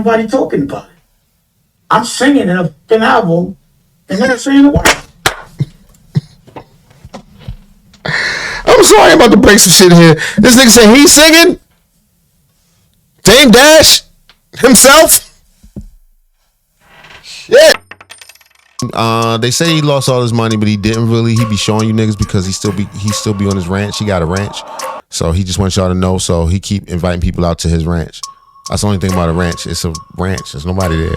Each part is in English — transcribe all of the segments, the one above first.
Nobody talking about it. I'm singing in an album and they're saying a word. I'm sorry, I'm about to break some shit here. This nigga said he's singing. Dame Dash himself. Shit. They say he lost all his money, but he didn't really. He be showing you niggas because he still be on his ranch. He got a ranch, so he just wants y'all to know. So he keep inviting people out to his ranch. That's the only thing about a ranch. It's a ranch. There's nobody there.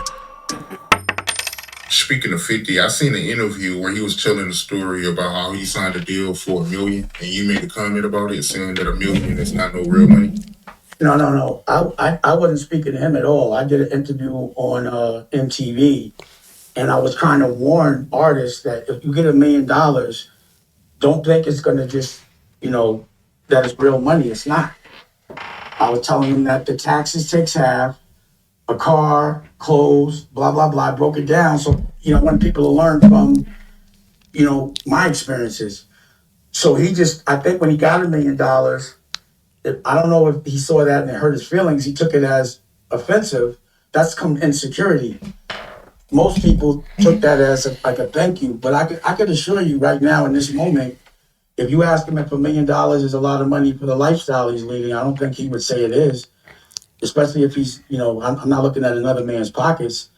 Speaking of 50, I seen an interview where he was telling a story about how he signed a deal for $1 million, and you made a comment about it, saying that $1 million is not no real money. No. I wasn't speaking to him at all. I did an interview on MTV, and I was trying to warn artists that if you get $1 million, don't think it's gonna just, that it's real money. It's not. I was telling him that the taxes takes half, a car, clothes, blah, blah, blah. I broke it down so, I want people to learn from, my experiences. So I think when he got $1 million, I don't know if he saw that and it hurt his feelings. He took it as offensive. That's come insecurity. Most people took that as like a thank you, but I could assure you right now in this moment, if you ask him if $1 million is a lot of money for the lifestyle he's leading, I don't think he would say it is. Especially if he's, I'm not looking at another man's pockets,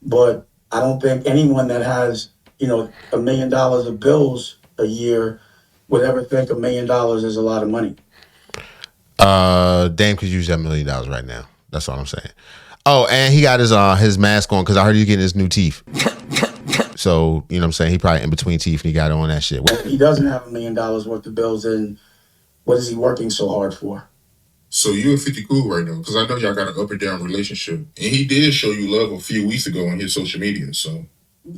but I don't think anyone that has, $1 million of bills a year would ever think $1 million is a lot of money. Dame could use that $1 million right now. That's all I'm saying. Oh, and he got his mask on because I heard he's getting his new teeth. So, you know what I'm saying? He probably in between teeth and he got on that shit. He doesn't have $1 million worth of bills, and what is he working so hard for? So you and 50 cool right now, because I know y'all got an up and down relationship. And he did show you love a few weeks ago on his social media, so.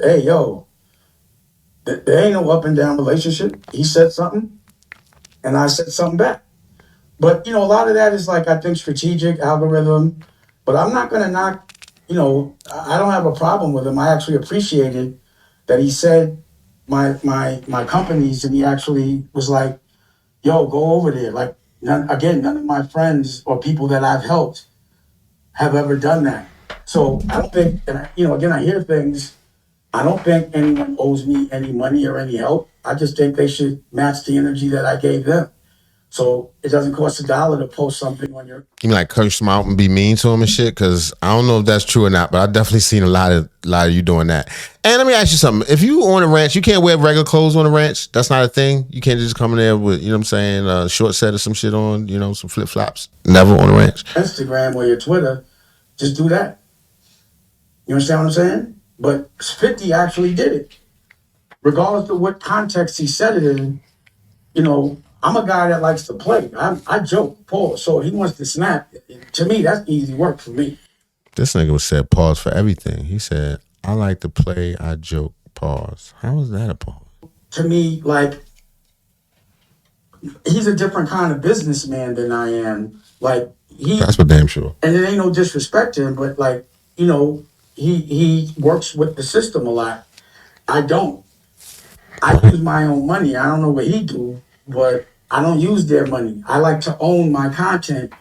Hey, yo, there ain't no up and down relationship. He said something, and I said something back. But, a lot of that is like, I think, strategic, algorithm. But I'm not going to knock, I don't have a problem with him. I actually appreciated that he said my companies, and he actually was like, yo, go over there. Like, none of my friends or people that I've helped have ever done that. So I don't think, and I hear things, I don't think anyone owes me any money or any help. I just think they should match the energy that I gave them. So it doesn't cost $1 to post something on your. You mean like curse him out and be mean to him and shit? Because I don't know if that's true or not, but I've definitely seen a lot of you doing that. And let me ask you something. If you on a ranch, you can't wear regular clothes on a ranch. That's not a thing. You can't just come in there with, a short set or some shit on, some flip flops. Never on a ranch. Instagram or your Twitter, just do that. You understand what I'm saying? But 50 actually did it. Regardless of what context he said it in, I'm a guy that likes to play. I joke, pause. So he wants to snap. To me, that's easy work for me. This nigga said pause for everything. He said, I like to play, I joke, pause. How is that a pause? To me, like, he's a different kind of businessman than I am. Like, that's for damn sure. And it ain't no disrespect to him, but like, he works with the system a lot. I don't. I use my own money. I don't know what he do, but I don't use their money. I like to own my content.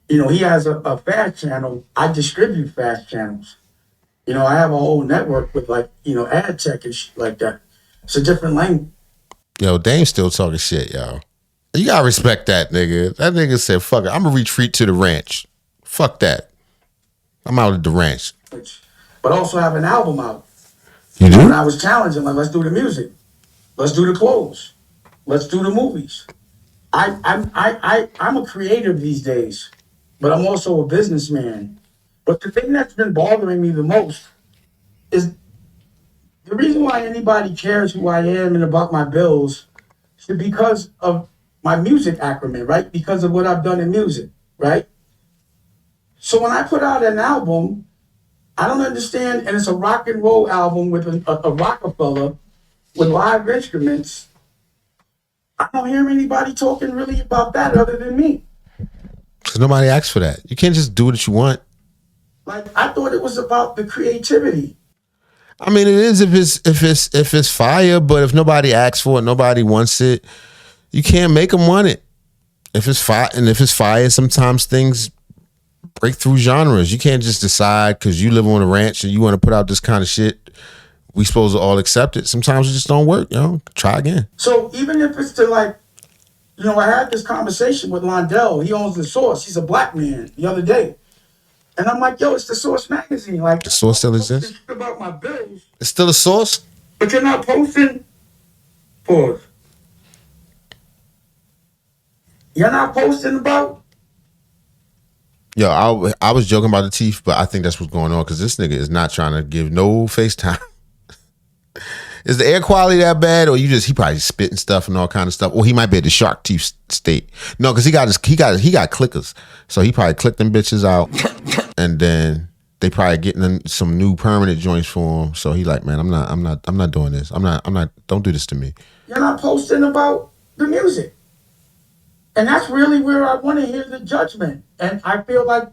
He has a fast channel. I distribute fast channels. I have a whole network with ad tech and shit like that. It's a different lane. Yo, Dame's still talking shit, yo. You gotta respect that nigga. That nigga said, fuck it, I'm gonna retreat to the ranch. Fuck that. I'm out at the ranch. But also have an album out. You do? And I was challenging, like, let's do the music. Let's do the clothes. Let's do the movies. I'm a creative these days, but I'm also a businessman. But the thing that's been bothering me the most is the reason why anybody cares who I am and about my bills is because of my music acumen, right? Because of what I've done in music, right? So when I put out an album, I don't understand, and it's a rock and roll album with a Rockefeller with live instruments. I don't hear anybody talking really about that other than me. Because nobody asked for that. You can't just do what you want. Like, I thought it was about the creativity. I mean, it is if it's fire, but if nobody asks for it, nobody wants it, you can't make them want it. If it's fire, sometimes things break through genres. You can't just decide because you live on a ranch and you want to put out this kind of shit. We supposed to all accept it. Sometimes it just don't work. Try again. So even if it's to like, I had this conversation with Londell. He owns The Source. He's a black man the other day. And I'm like, yo, it's The Source magazine. Like, The Source still exists? About my bills. It's still a Source? But you're not posting. Pause. You're not posting about. Yo, I was joking about the teeth, but I think that's what's going on because this nigga is not trying to give no FaceTime. Is the air quality that bad, or he probably spitting stuff and all kind of stuff, or he might be at the shark teeth state? No, because he got clickers, so he probably clicked them bitches out, and then they probably getting some new permanent joints for him. So he like, man, I'm not doing this. I'm not. Don't do this to me. You're not posting about the music, and that's really where I want to hear the judgment. And I feel like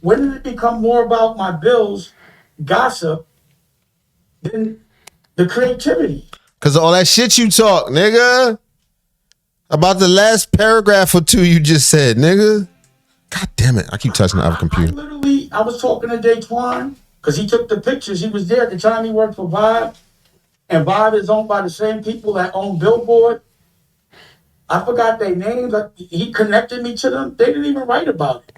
when did it become more about my bills, gossip, than the creativity? Cause of all that shit you talk, nigga. About the last paragraph or two you just said, nigga. God damn it. I keep touching the other computer. I was talking to Daquan, because he took the pictures. He was there at the time. He worked for Vibe. And Vibe is owned by the same people that own Billboard. I forgot their names. He connected me to them. They didn't even write about it.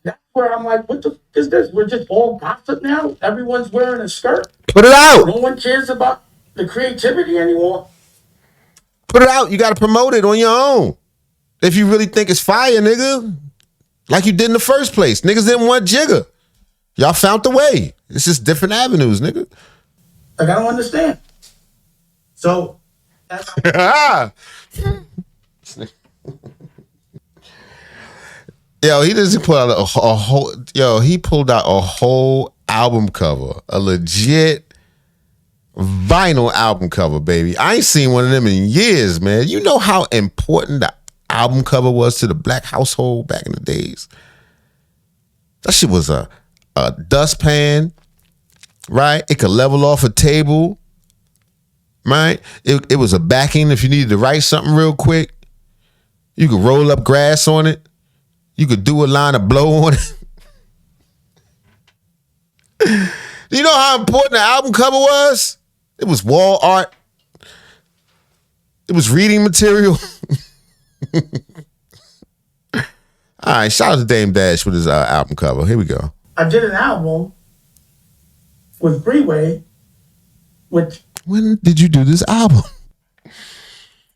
That's where I'm like, what the f is this? We're just all gossip now? Everyone's wearing a skirt? Put it out. No one cares about the creativity anymore? Put it out. You got to promote it on your own. If you really think it's fire, nigga. Like you did in the first place. Niggas didn't want Jigga. Y'all found the way. It's just different avenues, nigga. Like, I don't understand. So, that's... Yo, he just put out a whole. Yo, he pulled out a whole album cover, a legit vinyl album cover, baby. I ain't seen one of them in years, man. You know how important the album cover was to the black household back in the days. That shit was a dustpan, right? It could level off a table, right? It was a backing if you needed to write something real quick. You could roll up grass on it. You could do a line of blow on it. You know how important the album cover was? It was wall art. It was reading material. All right, shout out to Dame Dash with his album cover. Here we go. I did an album with Freeway, which... When did you do this album?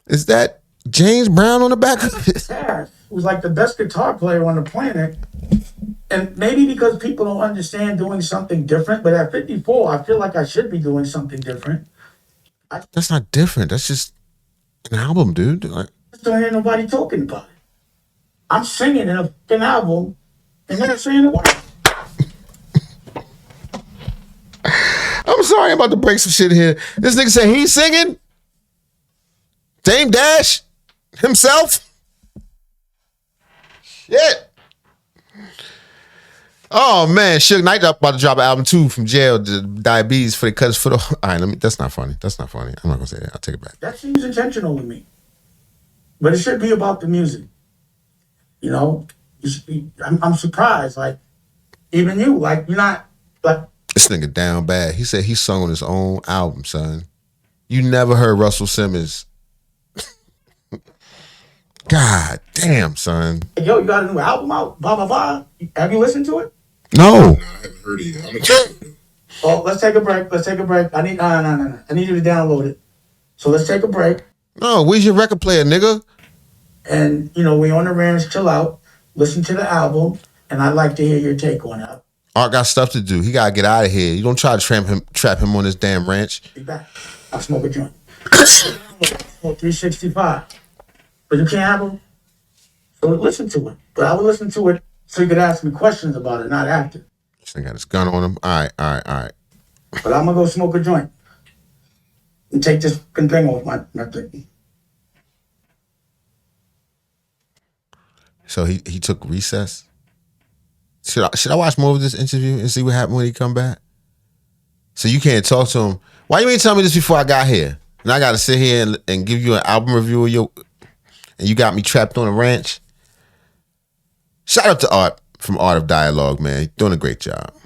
Is that James Brown on the back of it? Yeah, he was like the best guitar player on the planet. And maybe because people don't understand doing something different, but at 54, I feel like I should be doing something different. That's not different. That's just an album, dude. Like, I just don't hear nobody talking about it. I'm singing in an album and they're saying a word. I'm sorry, I'm about to break some shit here. This nigga said he's singing? Dame Dash? Himself? Shit. Oh man, Suge Knight about to drop an album too from jail. Diabetes for the cuts for the. All right, that's not funny. That's not funny. I'm not gonna say that. I'll take it back. That seems intentional to me, but it should be about the music. You know, I'm surprised. Like even you, like you're not like this nigga down bad. He said he sung on his own album, son. You never heard Russell Simmons. God damn, son. Yo, you got a new album out? Blah blah blah. Have you listened to it? No. No, I haven't heard it yet. I'm gonna check it. Oh, let's take a break. I need no. I need you to download it. So let's take a break. No, where's your record player, nigga? And we on the ranch, chill out, listen to the album, and I'd like to hear your take on it. Art got stuff to do. He gotta get out of here. You don't try to trap him on this damn ranch. Be back. I'll smoke a joint. 365. But you can't have them. So listen to it. But I would listen to it so you could ask me questions about it, not after. This nigga got his gun on him. All right. But I'm gonna go smoke a joint and take this fucking thing off my thing. So he took recess. Should I watch more of this interview and see what happened when he come back? So you can't talk to him. Why you ain't tell me this before I got here? And I got to sit here and, give you an album review of your, and you got me trapped on a ranch. This nigga got his gun on him. All right. But I'm gonna go smoke a joint and take this fucking thing off my thing. So he took recess. Should I watch more of this interview and see what happened when he come back? So you can't talk to him. Why you ain't tell me this before I got here? And I gotta sit here and give you an album review of your, and you got me trapped on a ranch. Shout out to Art from Art of Dialogue, man. Doing a great job.